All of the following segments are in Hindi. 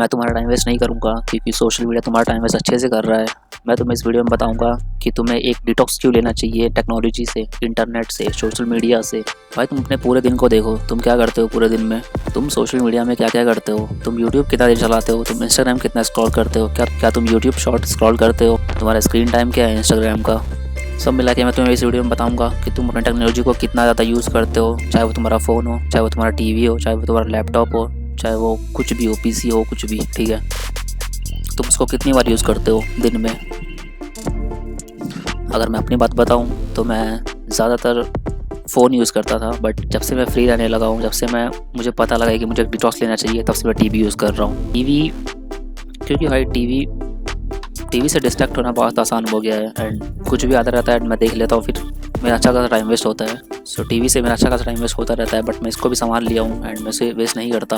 मैं तुम्हारा टाइम वेस्ट नहीं करूँगा क्योंकि सोशल मीडिया तुम्हारा टाइम वेस्ट अच्छे से कर रहा है। मैं तुम्हें इस वीडियो में बताऊँगा कि तुम्हें एक डिटॉक्स क्यों लेना चाहिए टेक्नोलॉजी से, इंटरनेट से, सोशल मीडिया से। भाई तुम अपने पूरे दिन को देखो, तुम क्या करते हो पूरे दिन में, तुम सोशल मीडिया में क्या क्या करते हो, तुम यूट्यूब कितना देर चलाते हो, तुम इंस्टाग्राम कितना स्क्रॉल करते हो, क्या तुम यूट्यूब शॉर्ट स्क्रॉल करते हो, तुम्हारा स्क्रीन टाइम क्या है इंस्टाग्राम का। सब मिला के मैं तुम्हें इस वीडियो में बताऊंगा कि तुम अपनी टेक्नोलॉजी को कितना ज़्यादा यूज़ करते हो, चाहे वो तुम्हारा फ़ोन हो, चाहे वो तुम्हारा टीवी हो, चाहे वो तुम्हारा लैपटॉप हो, चाहे वो कुछ भी हो, पीसी हो, कुछ भी, ठीक है। तुम उसको कितनी बार यूज़ करते हो दिन में। अगर मैं अपनी बात बताऊं तो मैं ज़्यादातर फ़ोन यूज़ करता था, बट जब से मैं फ्री रहने लगा हूँ, जब से मुझे पता लगा कि मुझे डिटॉक्स लेना चाहिए, तब से मैं टीवी यूज़ कर रहा हूँ। क्योंकि भाई टीवी से डिस्ट्रैक्ट होना बहुत आसान हो गया है एंड कुछ भी आता रहता है, मैं देख लेता हूँ, फिर मेरा अच्छा खासा टाइम वेस्ट होता है। सो टीवी से मेरा अच्छा खासा टाइम वेस्ट होता रहता है, बट मैं इसको भी संभाल लिया हूँ एंड मैं इसे वेस्ट नहीं करता।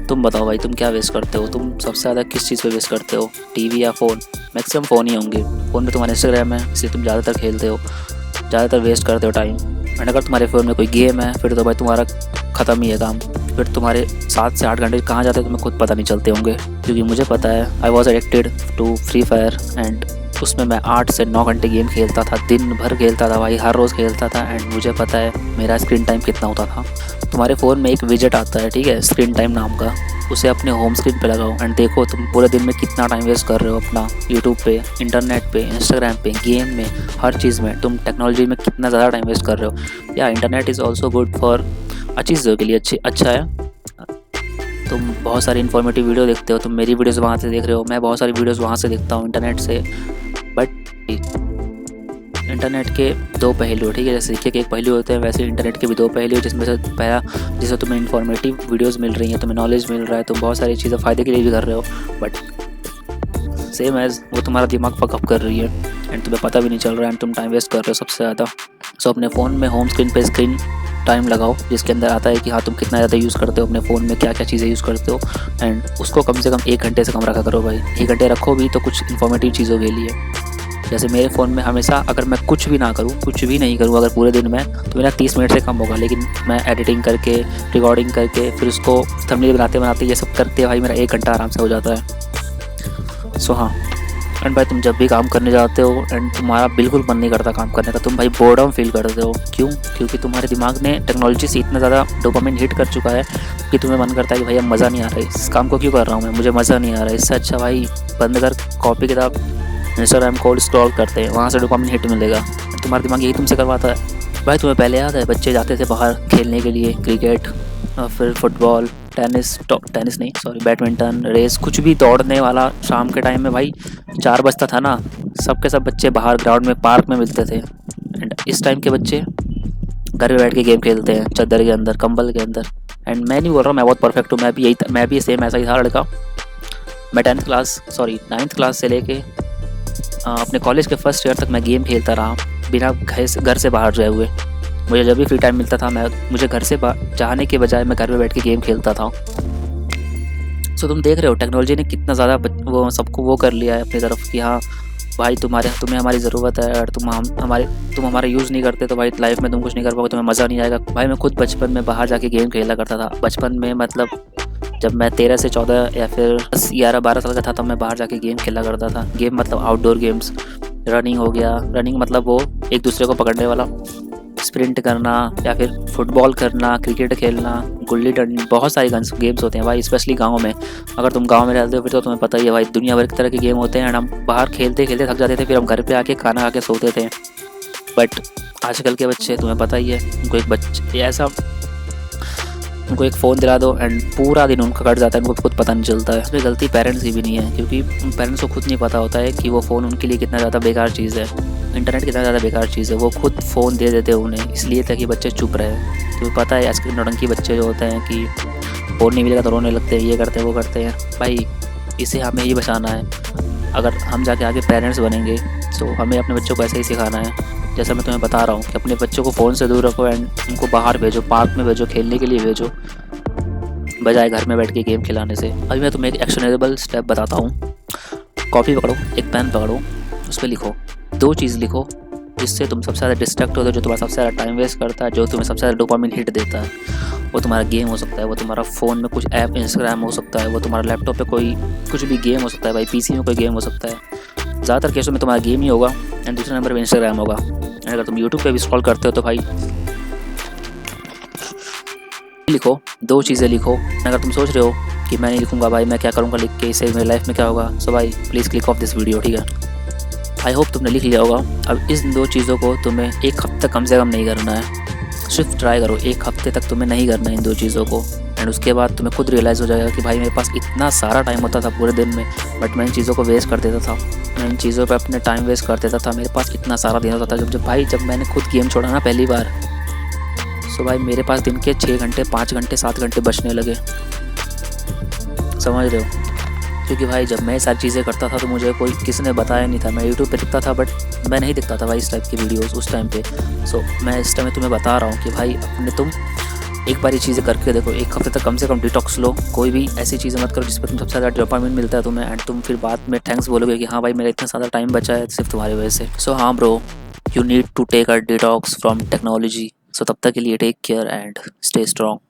तुम बताओ भाई, तुम क्या वेस्ट करते हो, तुम सबसे ज़्यादा किस चीज़ पे वेस्ट करते हो, टीवी या फ़ोन। मैक्सिमम फ़ोन ही होंगे, फ़ोन में तुम्हारा इंस्टाग्राम है, इसलिए तुम ज़्यादातर खेलते हो, ज़्यादातर वेस्ट करते हो टाइम। एंड अगर तुम्हारे फ़ोन में कोई गेम है फिर तो भाई तुम्हारा ख़त्म ही है काम। फिर तुम्हारे 7 से 8 घंटे कहाँ जाते हैं तुम्हें खुद पता नहीं चलते होंगे। क्योंकि मुझे पता है, I was addicted to Free Fire and उसमें मैं 8 से 9 घंटे गेम खेलता था, दिन भर खेलता था भाई, हर रोज़ खेलता था। एंड मुझे पता है मेरा स्क्रीन टाइम कितना होता था। तुम्हारे फ़ोन में एक विजेट आता है, ठीक है, स्क्रीन टाइम नाम का, उसे अपने होम स्क्रीन पे लगाओ एंड देखो तुम पूरे दिन में कितना टाइम वेस्ट कर रहे हो अपना। यूट्यूब पे, इंटरनेट पे, इंस्टाग्राम पे, गेम में, हर चीज़ में तुम टेक्नोलॉजी में कितना ज़्यादा टाइम वेस्ट कर रहे हो। या internet is also good for अच्छी चीज़ों के लिए, अच्छा है। तुम बहुत सारी इन्फॉर्मेटिव वीडियो देखते हो, तुम मेरी वीडियोज़ वहाँ से देख रहे हो, मैं बहुत सारी वीडियोज़ वहाँ से देखता हूँ इंटरनेट से। बट इंटरनेट के दो पहलू, ठीक है, जैसे सिक्के के एक पहलू होते हैं, वैसे इंटरनेट के भी दो पहलू हैं, जिसमें से पहला, जिससे तुम्हें इन्फॉर्मेटिव वीडियोज़ मिल रही हैं, तुम्हें नॉलेज मिल रहा है, तुम बहुत सारी चीज़ें फ़ायदे के लिए भी कर रहे हो, बट सेम एज़ वो तुम्हारा दिमाग फकअप कर रही है एंड तुम्हें पता भी नहीं चल रहा है एंड तुम टाइम वेस्ट कर रहे हो सबसे ज़्यादा। सो अपने फ़ोन में होम स्क्रीन पे स्क्रीन टाइम लगाओ, जिसके अंदर आता है कि हाँ तुम कितना ज़्यादा यूज़ करते हो अपने फ़ोन में, क्या क्या चीज़ें यूज़ करते हो, एंड उसको कम से कम 1 घंटे से कम रखा करो भाई। 1 घंटे रखो भी तो कुछ इन्फॉर्मेटिव चीज़ों के लिए। जैसे मेरे फ़ोन में हमेशा, अगर मैं कुछ भी ना करूँ, कुछ भी नहीं करूँ अगर पूरे दिन में, तो मेरा 30 मिनट से कम होगा, लेकिन मैं एडिटिंग करके, रिकॉर्डिंग करके, फिर उसको थंबनेल बनाते बनाते ये सब करते भाई मेरा 1 घंटा आराम से हो जाता है। सो हाँ, एंड भाई तुम जब भी काम करने जाते हो एंड तुम्हारा बिल्कुल मन नहीं करता काम करने का, तुम भाई बोर्डम फील करते हो। क्यों? क्योंकि तुम्हारे दिमाग ने टेक्नोलॉजी से इतना ज़्यादा डोपामिन हिट कर चुका है कि तुम्हें मन करता है कि भाई अब मज़ा नहीं आ रहा है, इस काम को क्यों कर रहा हूँ मैं, मुझे मज़ा नहीं आ रहा है, इससे अच्छा भाई बंद कर, कॉपी किताब, इंस्टाग्राम कोड स्क्रॉल करते हैं, वहाँ से डोपामिन हिट मिलेगा। तुम्हारा दिमाग यही तुमसे करवाता है। भाई तुम्हें पहले याद है बच्चे जाते थे बाहर खेलने के लिए, क्रिकेट, फिर फुटबॉल, टेनिस नहीं सॉरी बैडमिंटन, रेस, कुछ भी दौड़ने वाला, शाम के टाइम में भाई 4 बजता था ना, सबके सब बच्चे बाहर ग्राउंड में, पार्क में मिलते थे। एंड इस टाइम के बच्चे घर में बैठ के गेम खेलते हैं, चादर के अंदर, कंबल के अंदर। एंड मैं नहीं बोल रहा हूँ मैं बहुत परफेक्ट हूँ, मैं भी सेम ऐसा ही था लड़का। मैं 9th क्लास से लेके अपने कॉलेज के फर्स्ट ईयर तक मैं गेम खेलता रहा, बिना घर से बाहर जाए हुए। मुझे जब भी फ्री टाइम मिलता था, मुझे घर से जाने के बजाय मैं घर में बैठ के गेम खेलता था। सो तुम देख रहे हो टेक्नोलॉजी ने कितना ज़्यादा वो सबको वो कर लिया है अपनी तरफ कि हाँ भाई तुम्हें हमारी ज़रूरत है, और तुम हमारा यूज़ नहीं करते तो भाई लाइफ में तुम कुछ नहीं कर पाओगे, तुम्हें मज़ा नहीं आएगा। भाई मैं खुद बचपन में बाहर जाके गेम खेला करता था। बचपन में मतलब जब मैं 13 से 14 या फिर 11-12 साल का था, तब मैं बाहर जाके गेम खेला करता था। गेम मतलब आउटडोर गेम्स, रनिंग हो गया, रनिंग मतलब वो एक दूसरे को पकड़ने वाला, स्प्रिंट करना, या फिर फुटबॉल करना, क्रिकेट खेलना, गुल्ली डंडा, बहुत सारे गेम्स होते हैं भाई, स्पेशली गांव में। अगर तुम गांव में रहते हो फिर तो तुम्हें पता ही है भाई, दुनिया भर की तरह के गेम होते हैं। हम बाहर खेलते खेलते थक जाते थे, फिर हम घर पे आके खाना खा के सोते थे। बट आजकल के बच्चे, तुम्हें पता ही है, उनको एक फ़ोन दिला दो एंड पूरा दिन उनका कट जाता है, उनको खुद पता नहीं चलता है। इसमें गलती पेरेंट्स की भी नहीं है, क्योंकि पेरेंट्स को खुद नहीं पता होता है कि वो फ़ोन उनके लिए कितना ज़्यादा बेकार चीज़ है, इंटरनेट कितना ज़्यादा बेकार चीज़ है। वो खुद फ़ोन दे देते हैं उन्हें, इसलिए ताकि बच्चे चुप रहे। क्योंकि पता है आजकल नौटंकी बच्चे जो होते हैं कि फ़ोन नहीं मिलेगा तो रोने लगते हैं, ये करते हैं वो करते हैं। भाई इसे हमें ही बचाना है। अगर हम जाके आगे पेरेंट्स बनेंगे तो हमें अपने बच्चों को ऐसे ही सिखाना है, जैसा मैं तुम्हें बता रहा हूँ कि अपने बच्चों को फ़ोन से दूर रखो एंड उनको बाहर भेजो, पार्क में भेजो, खेलने के लिए भेजो, बजाय घर में बैठ के गेम खिलाने से। अभी मैं तुम्हें एक एक्शनेबल स्टेप बताता हूँ। कॉपी पकड़ो, एक पेन पकड़ो, उस पर लिखो, 2 चीज़ लिखो जिससे तुम सबसे ज़्यादा डिस्ट्रैक्ट होते हो, जो तुम्हारा सबसे ज़्यादा टाइम वेस्ट करता है, जो तुम्हें सबसे ज़्यादा डोपामिन हिट देता है, वो तुम्हारा गेम हो सकता है, वो तुम्हारा फ़ोन में कुछ ऐप इंस्टाग्राम हो सकता है, वो तुम्हारा लैपटॉप पे कोई कुछ भी गेम हो सकता है भाई, पीसी में कोई गेम हो सकता है। ज़्यादातर केसों में तुम्हारा गेम ही होगा एंड दूसरे नंबर पे इंस्टाग्राम होगा। एंड अगर तुम यूट्यूब पे भी स्क्रॉल करते हो तो भाई लिखो, 2 चीज़ें लिखो। अगर तुम सोच रहे हो कि मैं नहीं लिखूंगा भाई, मैं क्या करूंगा लिख के, इससे मेरी लाइफ में क्या होगा, सो भाई please click of this video, ठीक है। आई होप तुमने लिख लिया होगा। अब इस 2 चीज़ों को तुम्हें 1 हफ्ते कम से कम नहीं करना है, सिर्फ ट्राई करो 1 हफ्ते तक तुम्हें नहीं करना है इन 2 चीज़ों को। एंड उसके बाद तुम्हें खुद रियलाइज़ हो जाएगा कि भाई मेरे पास इतना सारा टाइम होता था पूरे दिन में, बट मैं इन चीज़ों को वेस्ट कर देता था, मैं इन चीज़ों पे अपने टाइम वेस्ट कर देता था। मेरे पास इतना सारा दिन होता था जब मैंने खुद गेम छोड़ा ना पहली बार, सो भाई मेरे पास दिन के 6 घंटे, 5 घंटे, 7 घंटे बचने लगे, समझ रहे हो। क्योंकि भाई जब मैं सारी चीज़ें करता था तो मुझे कोई किसी ने बताया नहीं था। मैं यूट्यूब पे दिखता था बट मैं नहीं दिखता था भाई इस टाइप की वीडियोस उस टाइम पे। सो मैं इस टाइम तुम्हें बता रहा हूँ कि भाई अपने तुम एक बार ये चीज़ें करके देखो, 1 हफ्ते तक कम से कम डिटॉक्स लो। कोई भी ऐसी चीज़ें मत करो जिस पर तुम सबसे ज़्यादा डोपामिन मिलता है तुम्हें, एंड तुम फिर बाद में थैंक्स बोलोगे कि हाँ भाई मेरा इतना ज़्यादा टाइम बचा है सिर्फ तुम्हारी वजह से। सो हाँ bro, you need to take a detox from technology. So तब तक के लिए take care and stay strong.